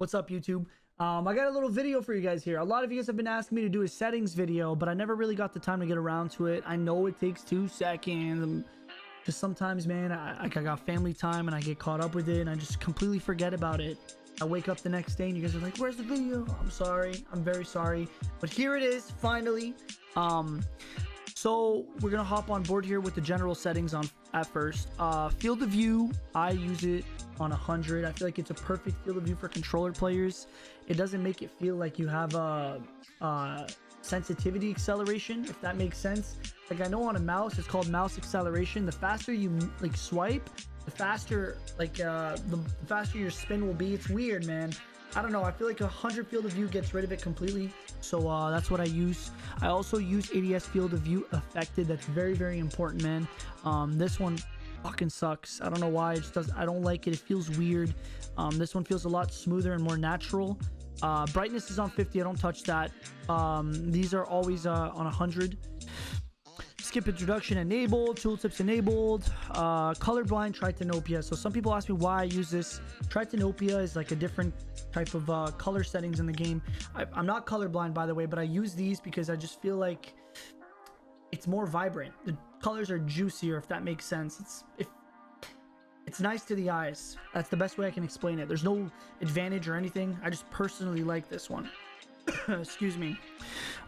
What's up, YouTube? I got a little video for you guys here. A lot of you guys have been asking me to do a settings video, but I never really got the time to get around to it. I know it takes 2 seconds. Just sometimes, man, I got family time and I get caught up with it and I just completely forget about it. I wake up the next day and you guys are like, where's the video? I'm sorry. I'm very sorry. But here it is, finally. So we're gonna hop on board here with the general settings on at first. Field of view, I use it on 100. I feel like it's a perfect field of view for controller players. It doesn't make it feel like you have a sensitivity acceleration, if that makes sense. Like I know on a mouse it's called mouse acceleration. The faster you like swipe, the faster like the faster your spin will be. It's weird, man. I don't know. I feel like 100 field of view gets rid of it completely. So that's what I use. I also use ADS field of view affected. That's very, very important, man. This one fucking sucks. I don't know why. It just does. I don't like it. It feels weird. This one feels a lot smoother and more natural. Brightness is on 50. I don't touch that. These are always on 100. Skip introduction enabled, tooltips enabled, colorblind tritanopia. So some people ask me why I use this. Tritanopia is like a different type of color settings in the game. I'm not colorblind, by the way, but I use these because I just feel like it's more vibrant. The colors are juicier, if that makes sense. It's nice to the eyes. That's the best way I can explain it. There's no advantage or anything. I just personally like this one. Excuse me.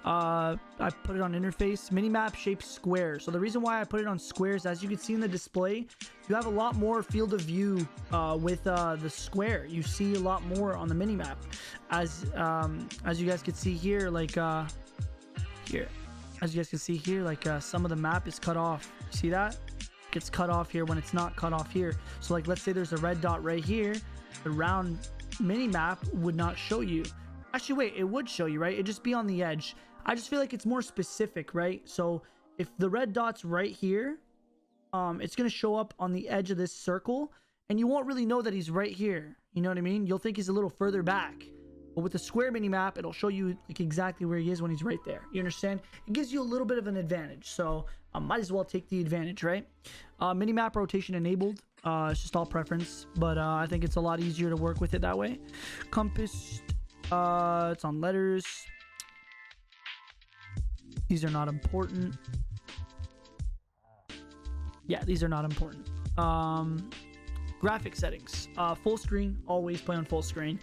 I put it on interface. Minimap shape square. So the reason why I put it on squares, as you can see in the display, you have a lot more field of view with the square. You see a lot more on the minimap. As you guys can see here, like here. As you guys can see here, like some of the map is cut off. See that? It gets cut off here when it's not cut off here. So like let's say there's a red dot right here. The round minimap would not show you. Actually, wait, it would show you, right? It'd just be on the edge. I just feel like it's more specific, right? So if the red dot's right here, it's going to show up on the edge of this circle, and you won't really know that he's right here. You know what I mean? You'll think he's a little further back. But with the square minimap, it'll show you like exactly where he is when he's right there. You understand? It gives you a little bit of an advantage. So I might as well take the advantage, right? Minimap rotation enabled. It's just all preference, but I think it's a lot easier to work with it that way. Compass. It's on letters. These are not important. Yeah, these are not important. Graphic settings. Full screen. Always play on full screen.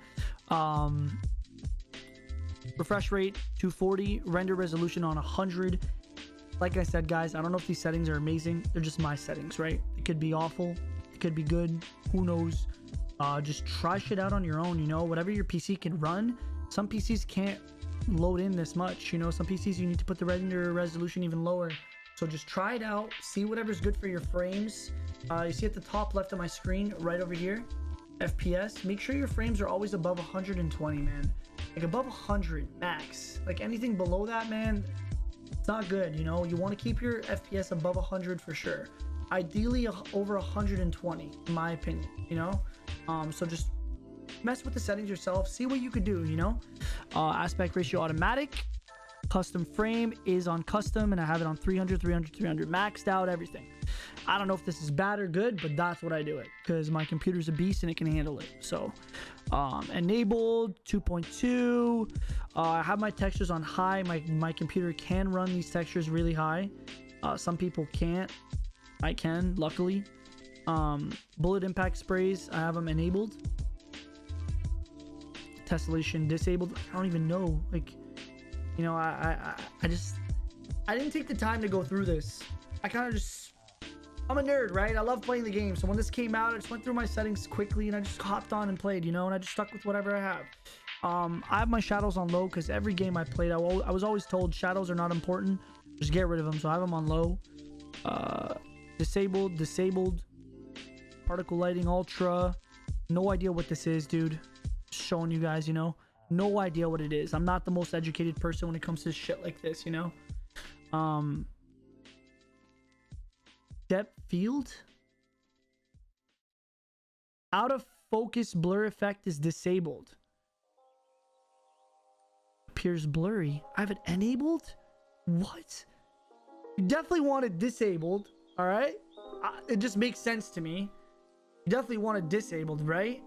Refresh rate 240. Render resolution on 100. Like I said, guys, I don't know if these settings are amazing. They're just my settings, right? It could be awful. It could be good. Who knows? Just try shit out on your own, you know, whatever your PC can run. Some PCs can't load in this much, you know, some PCs you need to put the render resolution even lower. So just try it out, see whatever's good for your frames. You see at the top left of my screen, right over here, FPS. Make sure your frames are always above 120, man. Like above 100 max. Like anything below that, man, it's not good, you know. You want to keep your FPS above 100 for sure. Ideally over 120, in my opinion, you know. So just mess with the settings yourself, see what you could do, you know. Aspect ratio automatic. Custom frame is on custom, and I have it on 300 maxed out, everything. I don't know if this is bad or good, but that's what I do it because my computer's a beast and it can handle it. So enabled 2.2. I have my textures on high. My computer can run these textures really high. Some people can't. I can, luckily. Bullet impact sprays, I have them enabled. Tessellation disabled. I don't even know, like, you know, I didn't take the time to go through this. I kind of just, I'm a nerd, right? I love playing the game. So when this came out, I just went through my settings quickly and I just hopped on and played, you know, and I just stuck with whatever I have. I have my shadows on low because every game I played, I was always told shadows are not important. Just get rid of them. So I have them on low. Disabled. Particle lighting ultra. No idea what this is, dude. Just showing you guys, you know. No idea what it is. I'm not the most educated person when it comes to shit like this, you know. Depth field. Out of focus blur effect is disabled. Appears blurry. I have it enabled? What? You definitely want it disabled. All right. It just makes sense to me. You definitely want it disabled, right?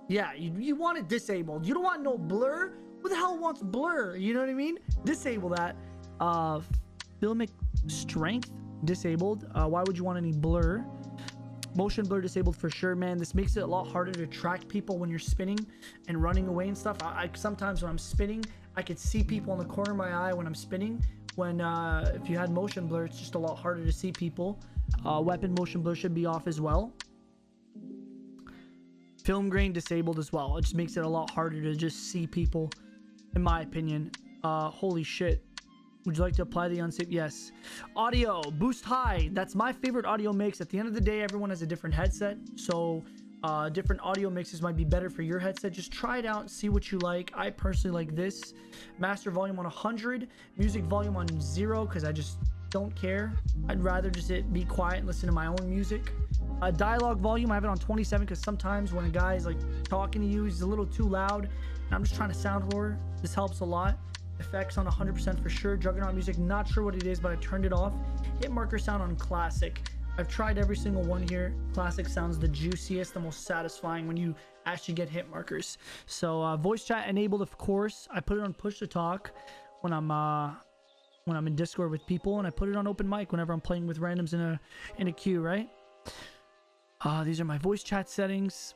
Yeah, you want it disabled. You don't want no blur. Who the hell wants blur? You know what I mean? Disable that. Filmic strength disabled. Why would you want any blur? Motion blur disabled for sure, man. This makes it a lot harder to track people when you're spinning and running away and stuff. I sometimes when I'm spinning, I could see people in the corner of my eye when I'm spinning. When if you had motion blur, it's just a lot harder to see people. Weapon motion blur should be off as well. Film grain disabled as well. It just makes it a lot harder to just see people, in my opinion. Holy shit. Would you like to apply the unsafe? Yes. Audio boost high. That's my favorite audio mix. At the end of the day, everyone has a different headset, so different audio mixes might be better for your headset. Just try it out and see what you like. I personally like this. Master volume on 100, music volume on 0 because I just don't care. I'd rather just be quiet and listen to my own music. Dialogue volume, I have it on 27 because sometimes when a guy is like talking to you, he's a little too loud and I'm just trying to sound lower. This helps a lot. Effects on 100% for sure. Juggernaut music, not sure what it is, but I turned it off. Hit marker sound on classic. I've tried every single one here. Classic sounds the juiciest, the most satisfying when you actually get hit markers. So voice chat enabled, of course. I put it on push to talk when I'm in Discord with people, and I put it on open mic whenever I'm playing with randoms in a queue, right? These are my voice chat settings.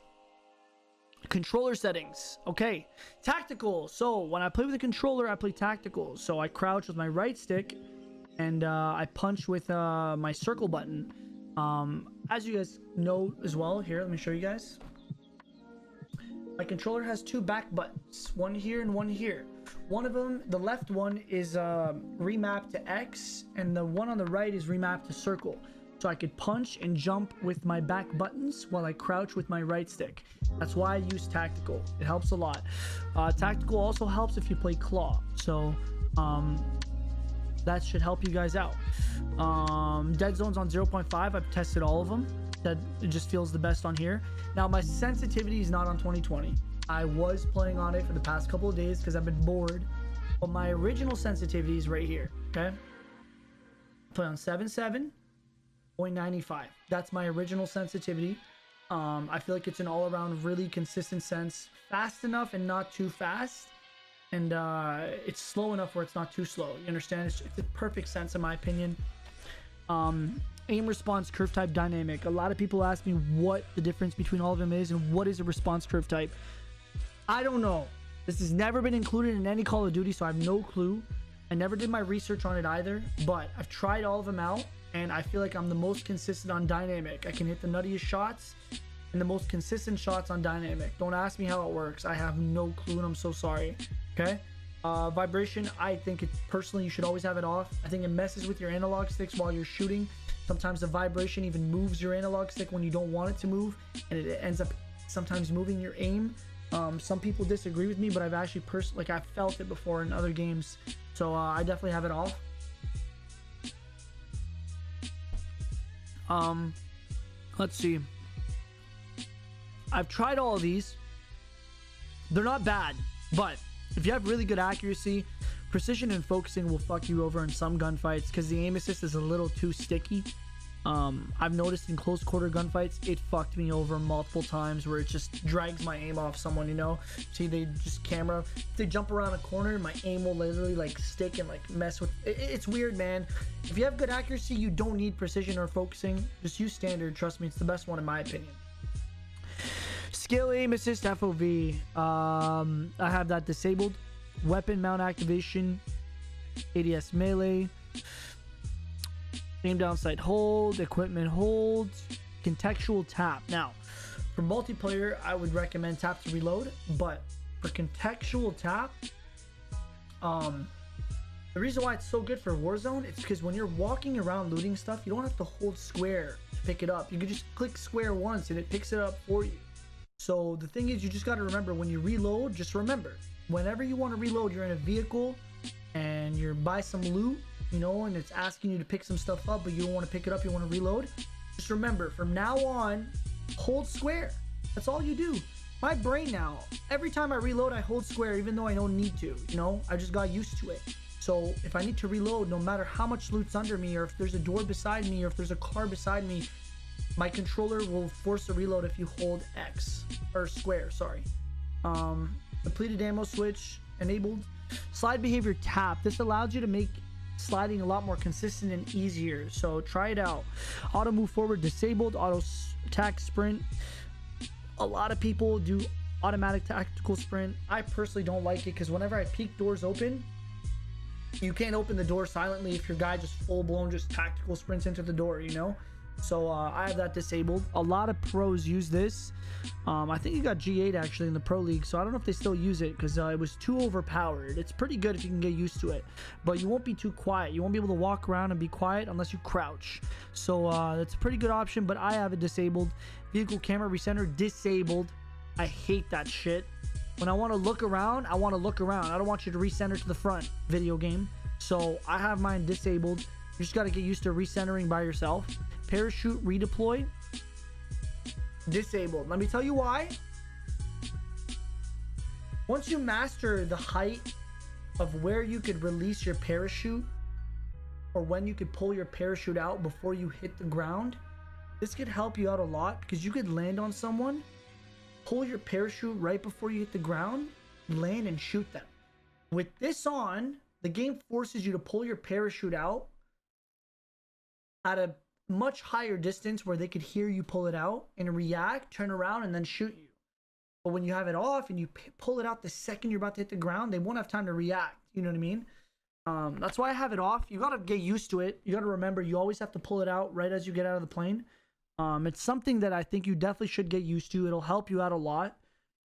Controller settings. Okay, tactical. So when I play with a controller, I play tactical. So I crouch with my right stick and I punch with my circle button. As you guys know as well, here, let me show you guys. My controller has two back buttons, one here and one here. One of them, the left one, is remapped to X, and the one on the right is remapped to circle. So I could punch and jump with my back buttons while I crouch with my right stick. That's why I use tactical. It helps a lot. Tactical also helps if you play claw. So that should help you guys out. Dead zones on 0.5. I've tested all of them. That it just feels the best on here. Now my sensitivity is not on 2020. I was playing on it for the past couple of days because I've been bored. But my original sensitivity is right here. Okay. Play on 7.7. 0.95. That's my original sensitivity. I feel like it's an all-around really consistent sense, fast enough and not too fast, and it's slow enough where it's not too slow. You understand? It's a perfect sense in my opinion. Aim response curve type dynamic. A lot of people ask me what the difference between all of them is and what is a response curve type. I don't know. This has never been included in any Call of Duty, so I have no clue. I never did my research on it either, but I've tried all of them out. And I feel like I'm the most consistent on dynamic. I can hit the nuttiest shots and the most consistent shots on dynamic. Don't ask me how it works. I have no clue and I'm so sorry. Okay. Vibration, I think personally you should always have it off. I think it messes with your analog sticks while you're shooting. Sometimes the vibration even moves your analog stick when you don't want it to move, and it ends up sometimes moving your aim. Some people disagree with me, but I've actually I've felt it before in other games. So I definitely have it off. Let's see. I've tried all of these. They're not bad, but if you have really good accuracy, precision and focusing will fuck you over in some gunfights because the aim assist is a little too sticky. I've noticed in close quarter gunfights, it fucked me over multiple times where it just drags my aim off someone, you know? See, they just if they jump around a corner, my aim will literally like stick and like mess with, it's weird, man. If you have good accuracy, you don't need precision or focusing. Just use standard. Trust me, it's the best one in my opinion. Skill aim assist FOV. I have that disabled. Weapon mount activation. ADS melee. Aim down sight hold, equipment hold, contextual tap. Now, for multiplayer, I would recommend tap to reload, but for contextual tap, the reason why it's so good for Warzone is because when you're walking around looting stuff, you don't have to hold square to pick it up. You can just click square once and it picks it up for you. So the thing is, you just got to remember when you reload, just remember, whenever you want to reload, you're in a vehicle and you're by some loot, you know, and it's asking you to pick some stuff up, but you don't want to pick it up, you want to reload. Just remember, from now on, hold square. That's all you do. My brain now, every time I reload, I hold square, even though I don't need to, you know, I just got used to it. So if I need to reload, no matter how much loot's under me, or if there's a door beside me, or if there's a car beside me, My controller will force a reload if you hold X or square, sorry. Depleted ammo switch enabled. Slide behavior tap. This allows you to make sliding a lot more consistent and easier, so try it out. Auto move forward disabled. Auto attack sprint. A lot of people do automatic tactical sprint. I personally don't like it because whenever I peek doors open, you can't open the door silently if your guy just full-blown just tactical sprints into the door, you know. So I have that disabled. A lot of pros use this. I think he got G8 actually in the pro league, so I don't know if they still use it because it was too overpowered. It's pretty good if you can get used to it, but you won't be too quiet. You won't be able to walk around and be quiet unless you crouch. So that's a pretty good option, but I have it disabled. Vehicle camera recenter disabled. I hate that shit. When I want to look around, I want to look around. I don't want you to recenter to the front, video game. So I have mine disabled. You just got to get used to recentering by yourself. Parachute redeploy disabled. Let me tell you why. Once you master the height of where you could release your parachute, or when you could pull your parachute out before you hit the ground, this could help you out a lot because you could land on someone, pull your parachute right before you hit the ground, land and shoot them. With this on, the game forces you to pull your parachute out at a much higher distance where they could hear you pull it out and react, turn around, and then shoot you. But when you have it off and you pull it out the second you're about to hit the ground, they won't have time to react. You know what I mean? That's why I have it off. You got to get used to it. You got to remember you always have to pull it out right as you get out of the plane. It's something that I think you definitely should get used to. It'll help you out a lot.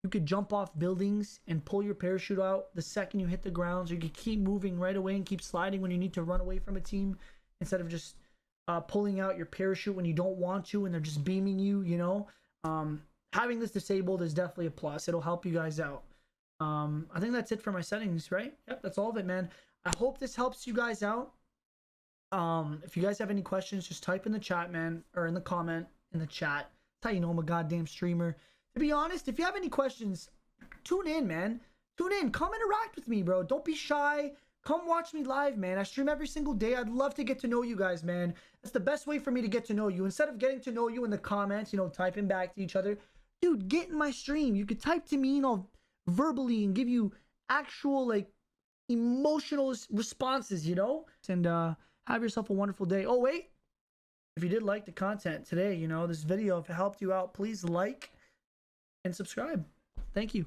You could jump off buildings and pull your parachute out the second you hit the ground, so you could keep moving right away and keep sliding when you need to run away from a team instead of just pulling out your parachute when you don't want to and they're just beaming you, you know. Having this disabled is definitely a plus. It'll help you guys out. I think that's it for my settings, right? Yep, that's all of it, man. I hope this helps you guys out. If you guys have any questions, just type in the chat, man, or in the comment in the chat. That's how you know I'm a goddamn streamer. To be honest, if you have any questions, tune in, man. Tune in. Come interact with me, bro. Don't be shy. Come watch me live, man. I stream every single day. I'd love to get to know you guys, man. That's the best way for me to get to know you. Instead of getting to know you in the comments, you know, typing back to each other, dude, get in my stream. You could type to me, you know, verbally and give you actual, like, emotional responses, you know? And have yourself a wonderful day. Oh, wait. If you did like the content today, you know, this video, if it helped you out, please like and subscribe. Thank you.